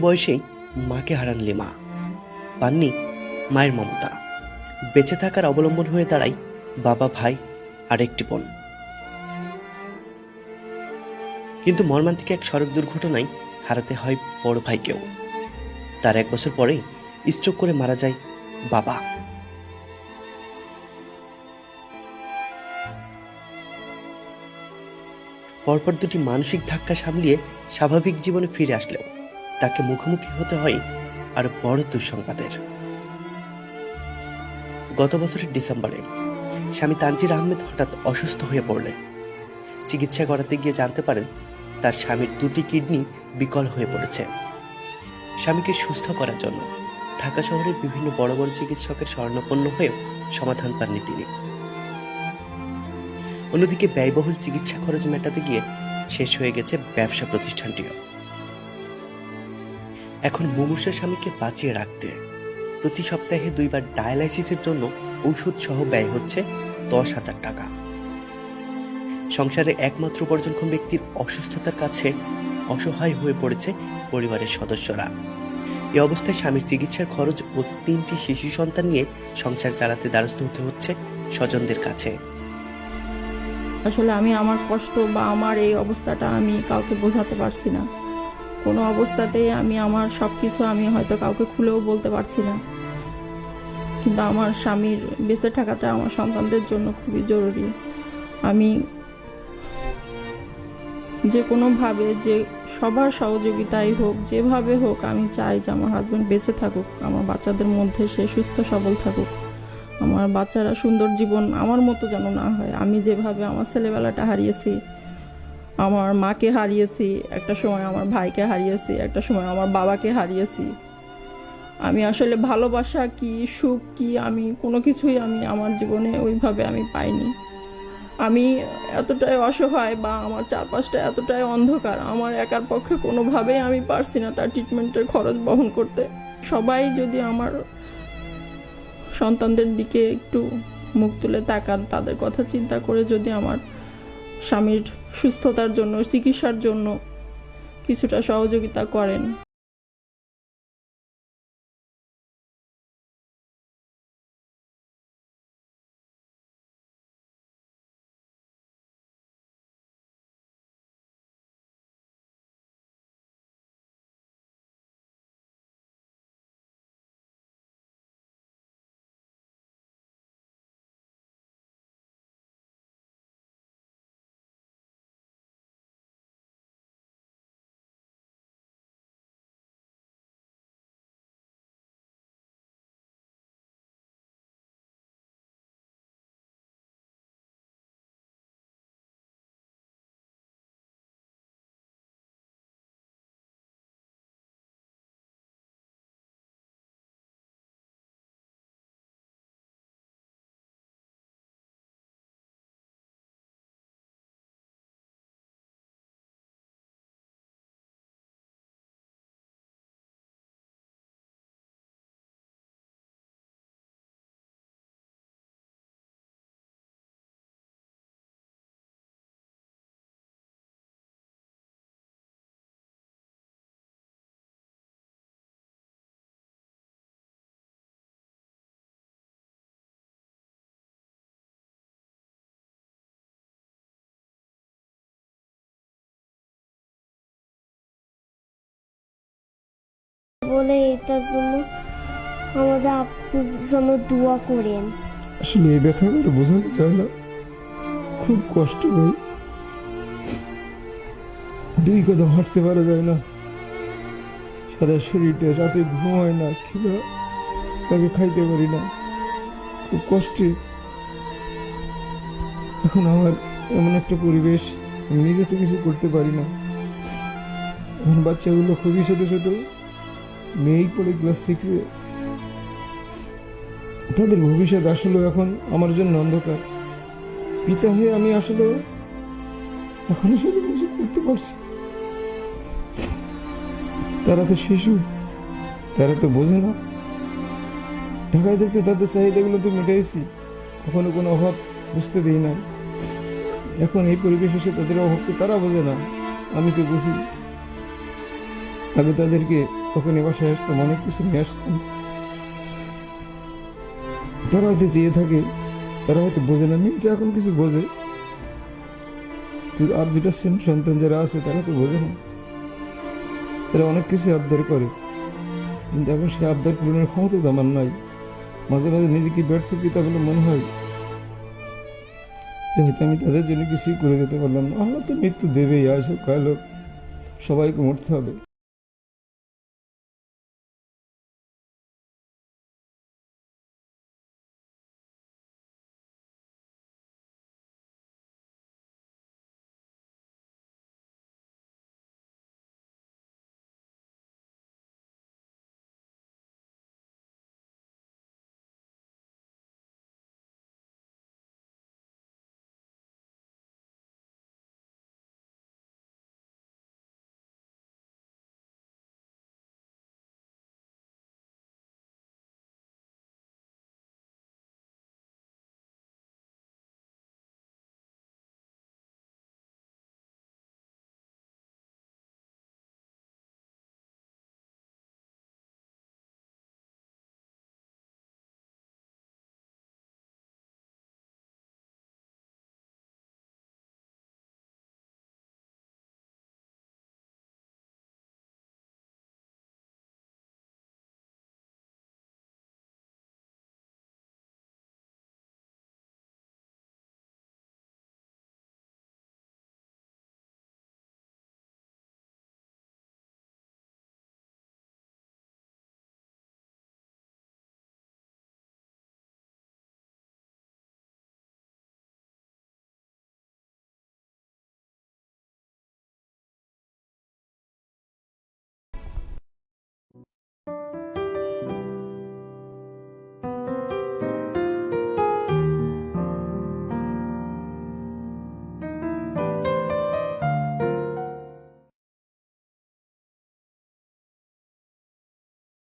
বয়সেই মাকে হারান লিমা। পাননি মায়ের মমতা। বেঁচে থাকার অবলম্বন হয়ে দাঁড়ায় বাবা, ভাই আর একটি বোন। কিন্তু মর্মান্তিক এক সড়ক দুর্ঘটনায় হারাতে হয় বড় ভাইকেও। তার 1 বছর পরেই স্ট্রোক করে মারা যায় বাবা। পরপর দুটি মানসিক ধাক্কা সামলিয়ে স্বাভাবিক জীবনে ফিরে আসলেও তাকে মুখোমুখি হতে হয় আর বড় দুঃসংবাদের। গত বছরের ডিসেম্বরে স্বামী তানজির আহমেদ হঠাৎ অসুস্থ হয়ে পড়লেন। চিকিৎসা করাতে গিয়ে জানতে পারেন তার স্বামীর 2টি কিডনি বিকল হয়ে পড়েছে। স্বামীকে সুস্থ করার জন্য ঢাকা শহরের বিভিন্ন বড় বড় চিকিৎসকের শরণাপন্ন হয়েও সমাধান পাননি তিনি। অন্যদিকে ব্যয়বহুল চিকিৎসা খরচ মেটাতে গিয়ে শেষ হয়ে গেছে ব্যবসা প্রতিষ্ঠানটিও। এখন মুমূর্ষু স্বামীকে বাঁচিয়ে রাখতে প্রতি সপ্তাহে 2 বার ডায়ালাইসিসের জন্য ঔষধ সহ ব্যয় হচ্ছে 10,000 টাকা। সংসারের একমাত্র উপার্জনক্ষম ব্যক্তির অসুস্থতার কাছে অসহায় হয়ে পড়েছে পরিবারের সদস্যরা। এই অবস্থায় স্বামীর চিকিৎসার খরচ ও 3টি শিশু সন্তান নিয়ে সংসার চালাতে দ্বারস্থ হতে হচ্ছে স্বজনদের কাছে। আসলে আমি আমার কষ্ট বা আমার এই অবস্থাটা আমি কাউকে বোঝাতে পারছি না। কোনো অবস্থাতেই আমি আমার সব কিছু আমি হয়তো কাউকে খুলেও বলতে পারছি না। কিন্তু আমার স্বামীর বেঁচে থাকাটা আমার সন্তানদের জন্য খুবই জরুরি। আমি যে কোনোভাবে, যে সবার সহযোগিতাই হোক, যেভাবে হোক, আমি চাই যে আমার হাজব্যান্ড বেঁচে থাকুক, আমার বাচ্চাদের মধ্যে সে সুস্থ সবল থাকুক, আমার বাচ্চারা সুন্দর জীবন আমার মতো যেন না হয়। আমি যেভাবে আমার ছেলেবেলাটা হারিয়েছি, আমার মাকে হারিয়েছি, একটা সময় আমার ভাইকে হারিয়েছি, একটা সময় আমার বাবাকে হারিয়েছি। আমি আসলে ভালোবাসা কি, সুখ কি, আমি কোনো কিছুই আমি আমার জীবনে ওইভাবে আমি পাইনি। আমি এতটাই অসহায় বা আমার চারপাশটা এতটাই অন্ধকার, আমার একার পক্ষে কোনোভাবেই আমি পারছি না তার ট্রিটমেন্টের খরচ বহন করতে। সবাই যদি আমার সন্তানদের দিকে একটু মুখ তুলে তাকান, তাদের কথা চিন্তা করে যদি আমার স্বামীর সুস্থতার জন্য, চিকিৎসার জন্য কিছুটা সহযোগিতা করেন। বলে এটার জন্য আমাদের আপুর জন্য দোয়া করেন। আসলে এই ব্যথাগুলো বোঝানো যায় না, খুব কষ্ট হয়। 2 কদম হাঁটতে পারা যায় না, সারা শরীরটা, রাতে ঘুম হয় না, খিদা তাকে খাইতে পারি না, খুব কষ্টে। এখন আমার এমন একটা পরিবেশ, আমি নিজে তো কিছু করতে পারি না। এখন বাচ্চাগুলো খুবই ছোট ছোট, মেয়েই পড়ে ক্লাস 6-এ। তাদের ভবিষ্যৎ আসলে এখন আমার জন্য অন্ধকার। পিতা হয়ে আমি আসলে এখন আসলে কিছু করতে পারছি। তারা তো শিশু, তারা তো বোঝে না। ঢাকায় থাকতে তাদের চাহিদাগুলো তো মেটাইছি, কখনো কোনো অভাব বুঝতে দিই না। এখন এই পরিবেশ এসে তাদের অভাব তো তারা বোঝে না, আমি তো বুঝি। আগে তাদেরকে তখন এ বাসায় আসতাম, অনেক কিছু নিয়ে আসতাম। তারা হয়তো চেয়ে থাকে, তারা হয়তো বোঝে না, মেয়েটা এখন কিছু বোঝে, আর দুটা সন্তান যারা আছে তারা তো বোঝে না। তারা অনেক কিছু আবদার করে, কিন্তু এখন সে আবদার পূরণের ক্ষমতা তো আমার নাই। মাঝে মাঝে নিজেকে ব্যর্থ পিতা বলে মনে হয় যে হয়তো আমি তাদের জন্য কিছুই করে যেতে পারলাম না। আল্লাহ তো মৃত্যু দেবেই, আজ হোক কাল হোক, সবাইকে মরতে হবে।